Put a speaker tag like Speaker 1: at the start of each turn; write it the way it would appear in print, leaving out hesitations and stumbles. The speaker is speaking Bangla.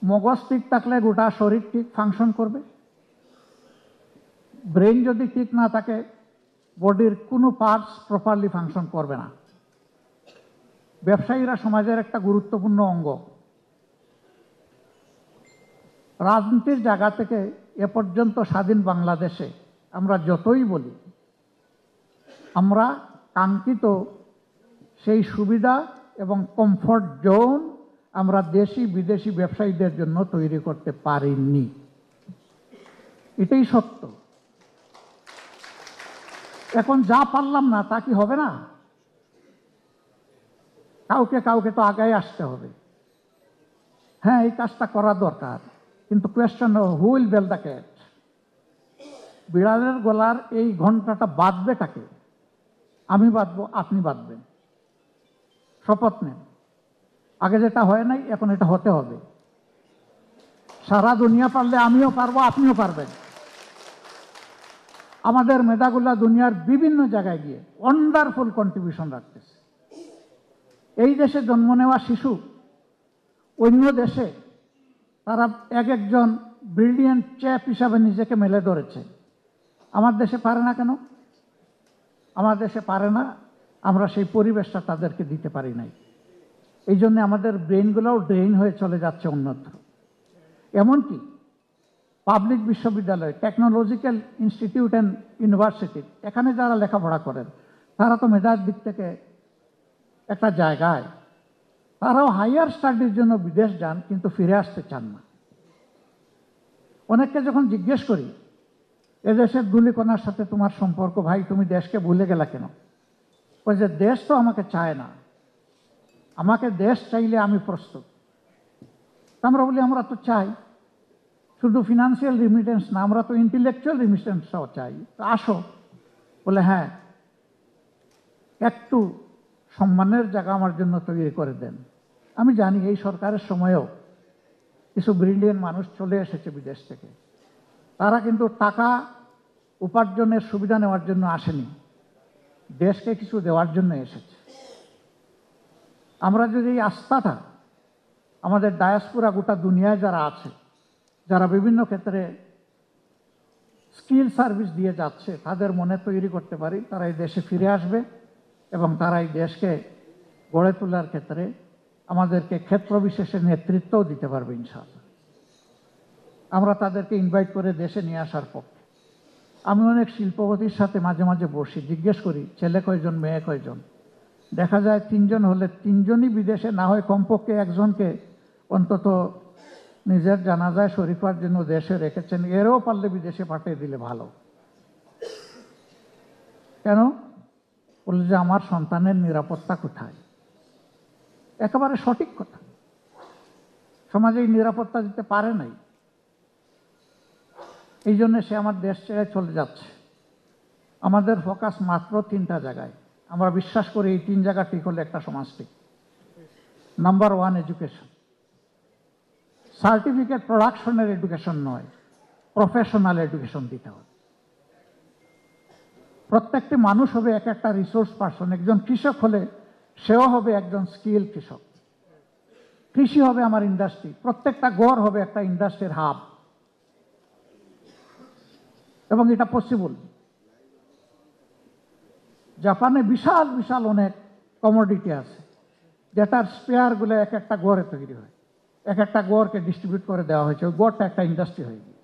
Speaker 1: মগজ ঠিক থাকলে গোটা শরীর ঠিক ফাংশন করবে। ব্রেন যদি ঠিক না থাকে বডির কোনো পার্টস প্রপারলি ফাংশন করবে না। ব্যবসায়ীরা সমাজের একটা গুরুত্বপূর্ণ অঙ্গ। রাজনীতির জায়গা থেকে এ পর্যন্ত স্বাধীন বাংলাদেশে আমরা যতই বলি, আমরা কাঙ্ক্ষিত সেই সুবিধা এবং কমফর্ট জোন আমরা দেশি বিদেশি ব্যবসায়ীদের জন্য তৈরি করতে পারিনি। এটাই সত্য। এখন যা পারলাম না তা কি হবে না? কাউকে কাউকে তো আগায় আসতে হবে। হ্যাঁ, এই কাজটা করা দরকার, কিন্তু question who will bell the cat? বিড়ালের গলার এই ঘন্টাটা বাঁধবে কাকে? আমি বাঁধবো, আপনি বাঁধবেন। শপথ নেন, আগে যেটা হয় নাই এখন এটা হতে হবে। সারা দুনিয়া পারলে আমিও পারবো, আপনিও পারবেন। আমাদের মেধাগুলা দুনিয়ার বিভিন্ন জায়গায় গিয়ে ওয়ান্ডারফুল কন্ট্রিবিউশন রাখতেছে। এই দেশে জন্ম নেওয়া শিশু অন্য দেশে তারা এক একজন ব্রিলিয়েন্ট চ্যাপ হিসাবে নিজেকে মেলে ধরেছে। আমার দেশে পারে না কেন? আমার দেশে পারে না, আমরা সেই পরিবেশটা তাদেরকে দিতে পারি নাই। এই জন্য আমাদের ব্রেনগুলোও ড্রেইন হয়ে চলে যাচ্ছে অন্যত্র। এমনকি পাবলিক বিশ্ববিদ্যালয়, টেকনোলজিক্যাল ইনস্টিটিউট অ্যান্ড ইউনিভার্সিটি, এখানে যারা লেখাপড়া করেন তারা তো মেধার দিক থেকে একটা জায়গায়, তারাও হাইয়ার স্টাডির জন্য বিদেশ যান কিন্তু ফিরে আসতে চান না। অনেককে যখন জিজ্ঞেস করি এদেশের ধূলিকণার সাথে তোমার সম্পর্ক, ভাই তুমি দেশকে ভুলে গেলা কেন? ওই যে দেশ তো আমাকে চায় না, আমাকে দেশ চাইলে আমি প্রস্তুত। আমরা বলি আমরা তো চাই, শুধু ফিনান্সিয়াল রিমিটেন্স না, আমরা তো ইন্টেলেকচুয়াল রিমিটেন্সটাও চাই। তো আসো। বলে হ্যাঁ, একটু সম্মানের জায়গা আমার জন্য তৈরি করে দেন। আমি জানি এই সরকারের সময়েও কিছু ব্রিলিয়েন্ট মানুষ চলে এসেছে বিদেশ থেকে। তারা কিন্তু টাকা উপার্জনের সুবিধা নেওয়ার জন্য আসেনি, দেশকে কিছু দেওয়ার জন্য এসেছে। আমরা যদি এই আস্থাটা আমাদের ডায়াসপোরা গোটা দুনিয়ায় যারা আছে, যারা বিভিন্ন ক্ষেত্রে স্কিল সার্ভিস দিয়ে যাচ্ছে, তাদের মনে তৈরি করতে পারি, তারা এই দেশে ফিরে আসবে এবং তারা এই দেশকে গড়ে তোলার ক্ষেত্রে আমাদেরকে ক্ষেত্র বিশেষে নেতৃত্বও দিতে পারবে ইনশাআল্লাহ। আমরা তাদেরকে ইনভাইট করে দেশে নিয়ে আসার পক্ষে। আমি অনেক শিল্পপতির সাথে মাঝে মাঝে বসি, জিজ্ঞেস করি ছেলে কয়জন, মেয়ে কয়জন। দেখা যায় 3 জন হলে 3 জনই বিদেশে, না হয় কমপক্ষে একজনকে অন্তত নিজের জানাজায় শরীক হওয়ার জন্য দেশে রেখেছেন। এরও পারলে বিদেশে পাঠিয়ে দিলে ভালো। কেন? বলে যে আমার সন্তানের নিরাপত্তা কোথায়? একেবারে সঠিক কথা। সমাজে এই নিরাপত্তা দিতে পারে নাই, এই জন্য সে আমার দেশ ছেড়ে চলে যাচ্ছে। আমাদের ফোকাস মাত্র 3টা জায়গায়। আমরা বিশ্বাস করি এই 3 জায়গা ঠিক হলে একটা সমাজ ঠিক। Number 1, education. সার্টিফিকেট প্রোডাকশনের এডুকেশন নয়, প্রফেশনাল এডুকেশন দিতে হবে। প্রত্যেকটি মানুষ হবে এক একটা রিসোর্স পার্সন। একজন কৃষক হলে সেও হবে একজন স্কিল কৃষক। কৃষি হবে আমার ইন্ডাস্ট্রি, প্রত্যেকটা গড় হবে একটা ইন্ডাস্ট্রির হাব। এবং এটা পসিবল। জাপানে বিশাল বিশাল অনেক কমোডিটি আছে, যেটার স্পেয়ারগুলো এক একটা গড়ে তৈরি হয়, এক একটা গড়কে ডিস্ট্রিবিউট করে দেওয়া হয়েছে, ওই গড়টা একটা ইন্ডাস্ট্রি হয়ে গিয়ে।